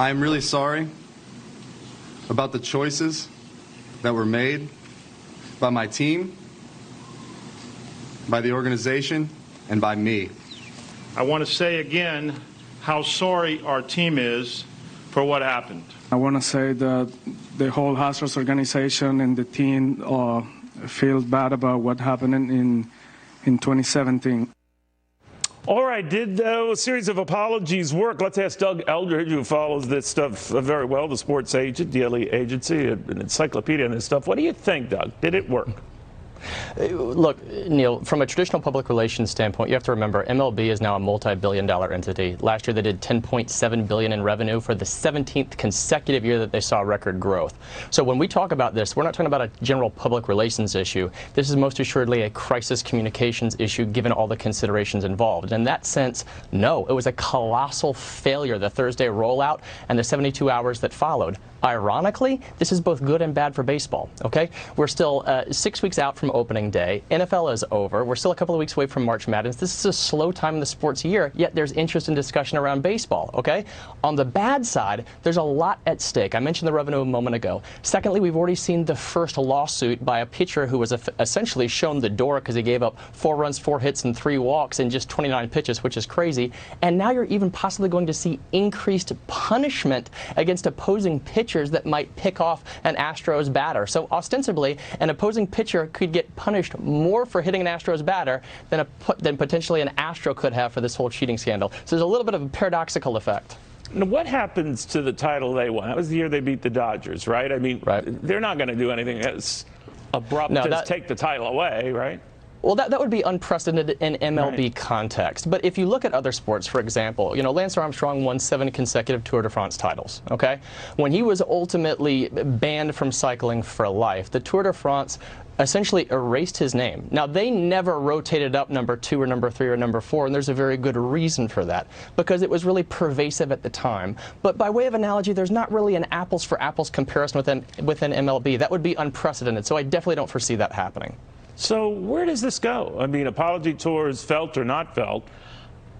I am really sorry about the choices that were made by my team, by the organization, and by me. I want to say again how sorry our team is for what happened. I want to say that the whole Astros organization and the team feel bad about what happened in 2017. All right, did a series of apologies work? Let's ask Doug Eldridge, who follows this stuff very well, the sports agent, daily agency, an encyclopedia on this stuff. What do you think, Doug? Did it work? Look, Neil, from a traditional public relations standpoint, you have to remember MLB is now a multi-billion-dollar entity. Last year they did $10.7 billion in revenue for the 17th consecutive year that they saw record growth. So when we talk about this, we're not talking about a general public relations issue. This is most assuredly a crisis communications issue given all the considerations involved. And in that sense, no, it was a colossal failure, the Thursday rollout and the 72 hours that followed. Ironically, this is both good and bad for baseball, okay? We're still 6 weeks out from opening day. NFL is over. We're still a couple of weeks away from March Madness. This is a slow time in the sports year, yet there's interest and discussion around baseball, okay? On the bad side, there's a lot at stake. I mentioned the revenue a moment ago. Secondly, we've already seen the first lawsuit by a pitcher who was essentially shown the door because he gave up 4 runs, 4 hits, and 3 walks in just 29 pitches, which is crazy. And now you're even possibly going to see increased punishment against opposing pitchers that might pick off an Astros batter. So ostensibly, an opposing pitcher could get punished more for hitting an Astros batter than potentially an Astro could have for this whole cheating scandal. So there's a little bit of a paradoxical effect. Now, what happens to the title they won? That was the year they beat the Dodgers, right? I mean, they're not going to do anything as abrupt as take the title away, right? Well, that would be unprecedented in MLB context. But if you look at other sports, for example, you know, Lance Armstrong won 7 consecutive Tour de France titles, okay? When he was ultimately banned from cycling for life, the Tour de France essentially erased his name. Now, they never rotated up number 2 or number 3 or number 4, and there's a very good reason for that, because it was really pervasive at the time. But by way of analogy, there's not really an apples for apples comparison within MLB. That would be unprecedented, so I definitely don't foresee that happening. So where does this go? I mean, apology tours, felt or not felt.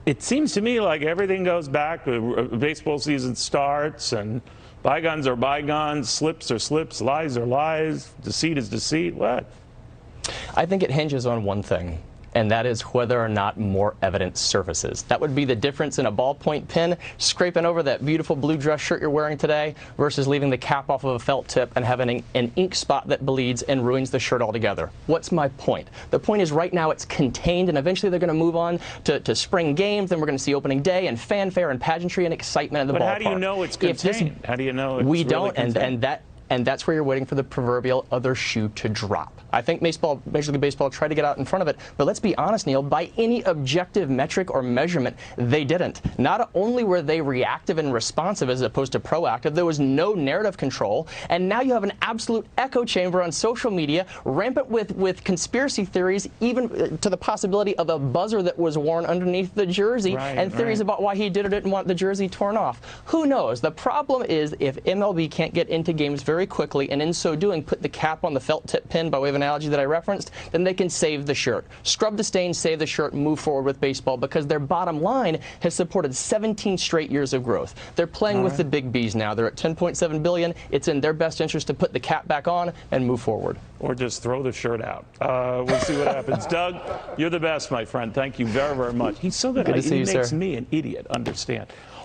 It seems to me like everything goes back. Baseball season starts, and bygones are bygones, slips are slips, lies are lies, deceit is deceit. What? I think it hinges on one thing, and that is whether or not more evidence surfaces. That would be the difference in a ballpoint pen scraping over that beautiful blue dress shirt you're wearing today versus leaving the cap off of a felt tip and having an ink spot that bleeds and ruins the shirt altogether. What's my point? The point is right now it's contained, and eventually they're going to move on to spring games, then we're going to see opening day and fanfare and pageantry and excitement in the ballpark. But how do you know it's contained? How do you know it's we really don't, contained? and that's where you're waiting for the proverbial other shoe to drop. I think Major League Baseball tried to get out in front of it, but let's be honest, Neil, by any objective metric or measurement, they didn't. Not only were they reactive and responsive as opposed to proactive, there was no narrative control, and now you have an absolute echo chamber on social media, rampant with conspiracy theories, even to the possibility of a buzzer that was worn underneath the jersey, and theories about why he did it and want the jersey torn off. Who knows? The problem is if MLB can't get into games very quickly, and in so doing put the cap on the felt tip pin by way of analogy that I referenced, then they can save the shirt. Scrub the stain, save the shirt, and move forward with baseball, because their bottom line has supported 17 straight years of growth. They're playing with the big B's now. They're at $10.7 billion. It's in their best interest to put the cap back on and move forward. Or just throw the shirt out. We'll see what happens. Doug, you're the best, my friend. Thank you very, very much. He's so good. Good to see you, he makes sir. me an idiot, understand.